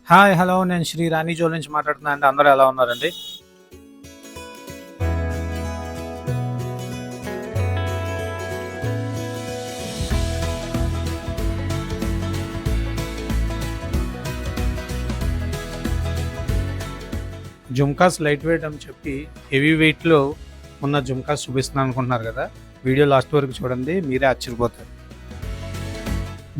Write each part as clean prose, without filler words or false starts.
Hi! Hello! నేను శ్రీ రాణి jewellery నుంచి మాట్లాడుతున్నాను అండి. అందరూ ఎలా ఉన్నారండి? జుమ్కాస్ లైట్ వెయిట్ అని చెప్పి హెవీ వెయిట్‌లో ఉన్న జుమ్కాస్ చూపిస్తున్నాను అనుకుంటున్నారు కదా! వీడియో లాస్ట్ వరకు చూడండి. మీరే ఆశ్చర్యపోతారు.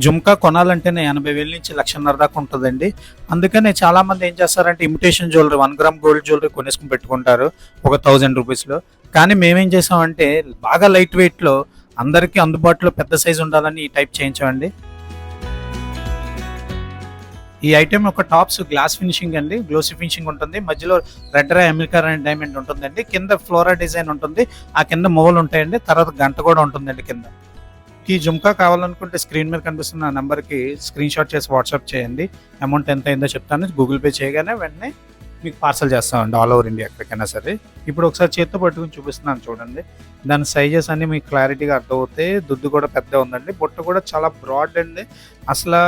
జుమ్కా కొనాలంటేనే 80,000 నుంచి 1,50,000 దాకా ఉంటదండి. అందుకనే చాలామంది ఏం చేస్తారంటే imitation jewellery 1 gram gold jewellery కొనేసుకొని పెట్టుకుంటారు. ఒక 1000 రూపీస్‌లో. కానీ మేమేం చేసామంటే బాగా లైట్ వెయిట్‌లో అందరికీ అందుబాటులో పెద్ద సైజ్ ఉండాలని ఈ టైప్ చేయించామండి. ఈ ఐటెమ్ యొక్క టాప్స్ గ్లాస్ ఫినిషింగ్ అండి. గ్లోసీ ఫినిషింగ్ ఉంటుంది. మధ్యలో రెడ్ రా అమెరికన్ డైమండ్ ఉంటుందండి. కింద ఫ్లోరా డిజైన్ ఉంటుంది. ఆ కింద మొవ్వలు ఉంటాయండి. తర్వాత గంట కూడా ఉంటుందండి కింద. ఈ జుమ్కా కావాలనుకుంటే స్క్రీన్ మీద కనిపిస్తున్న నంబర్కి స్క్రీన్ షాట్ చేసి వాట్సాప్ చేయండి. అమౌంట్ ఎంత అయిందో చెప్తాను. గూగుల్ పే చేయగానే వెంటనే మీకు పార్సల్ చేస్తామండి ఆల్ ఓవర్ ఇండియా ఎక్కడికైనా సరే. ఇప్పుడు ఒకసారి చేత్తో పట్టుకుని చూపిస్తున్నాను చూడండి. దాని సైజెస్ అన్నీ మీకు క్లారిటీగా అర్థమవుతాయి. దుద్దు కూడా పెద్ద ఉందండి. బుట్ట కూడా చాలా బ్రాడ్ అండి. అసలు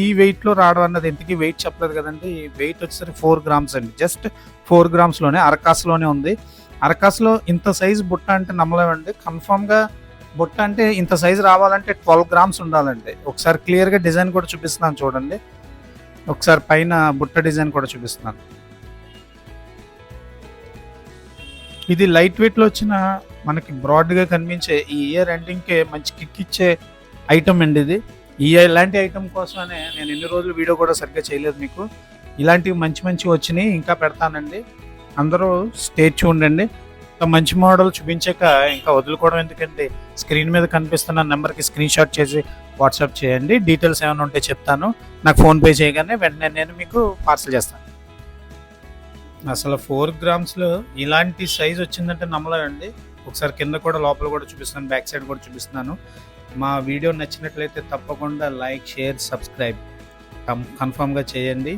ఈ వెయిట్లో రావడం అన్నది ఇంతకీ వెయిట్ చెప్పలేదు కదండి. ఈ వెయిట్ వచ్చేసరికి 4 గ్రామ్స్ అండి. జస్ట్ 4 గ్రామ్స్లోనే అరకాసులోనే ఉంది. అరకాసులో ఇంత సైజు బుట్ట అంటే నమ్మలేమండి. కన్ఫామ్గా బుట్ట అంటే ఇంత సైజు రావాలంటే 12 గ్రామ్స్ ఉండాలండి. ఒకసారి క్లియర్గా డిజైన్ కూడా చూపిస్తున్నాను చూడండి. ఒకసారి పైన బుట్ట డిజైన్ కూడా చూపిస్తున్నాను. ఇది లైట్ వెయిట్లో వచ్చిన మనకి బ్రాడ్గా కనిపించే ఈ ఇయర్ ఎండింగ్కే మంచి కిక్ ఇచ్చే ఐటమ్ అండి ఇది. ఇలాంటి ఐటమ్ కోసమనే నేను ఎన్ని రోజులు వీడియో కూడా సరిగ్గా చేయలేదు మీకు. ఇలాంటివి మంచి మంచివి వచ్చినాయి, ఇంకా పెడతానండి. అందరూ స్టే ట్యూన్డ్ అండి. మంచి మోడల్ చూపించాక ఇంకా వదులుకోవడం ఎందుకంటే స్క్రీన్ మీద కనిపిస్తున్న నెంబర్కి స్క్రీన్ షాట్ చేసి వాట్సాప్ చేయండి. డీటెయిల్స్ ఏమైనా ఉంటే చెప్తాను. నాకు ఫోన్పే చేయగానే వెంటనే నేను మీకు పార్సల్ చేస్తాను. అసలు 4 గ్రామ్స్లో ఇలాంటి సైజ్ వచ్చిందంటే నమ్మలేదండి. ఒకసారి కింద కూడా లోపల కూడా చూపిస్తున్నాను, బ్యాక్ సైడ్ కూడా చూపిస్తున్నాను. మా వీడియో నచ్చినట్లయితే తప్పకుండా లైక్, షేర్, సబ్స్క్రైబ్ కన్ఫామ్గా చేయండి.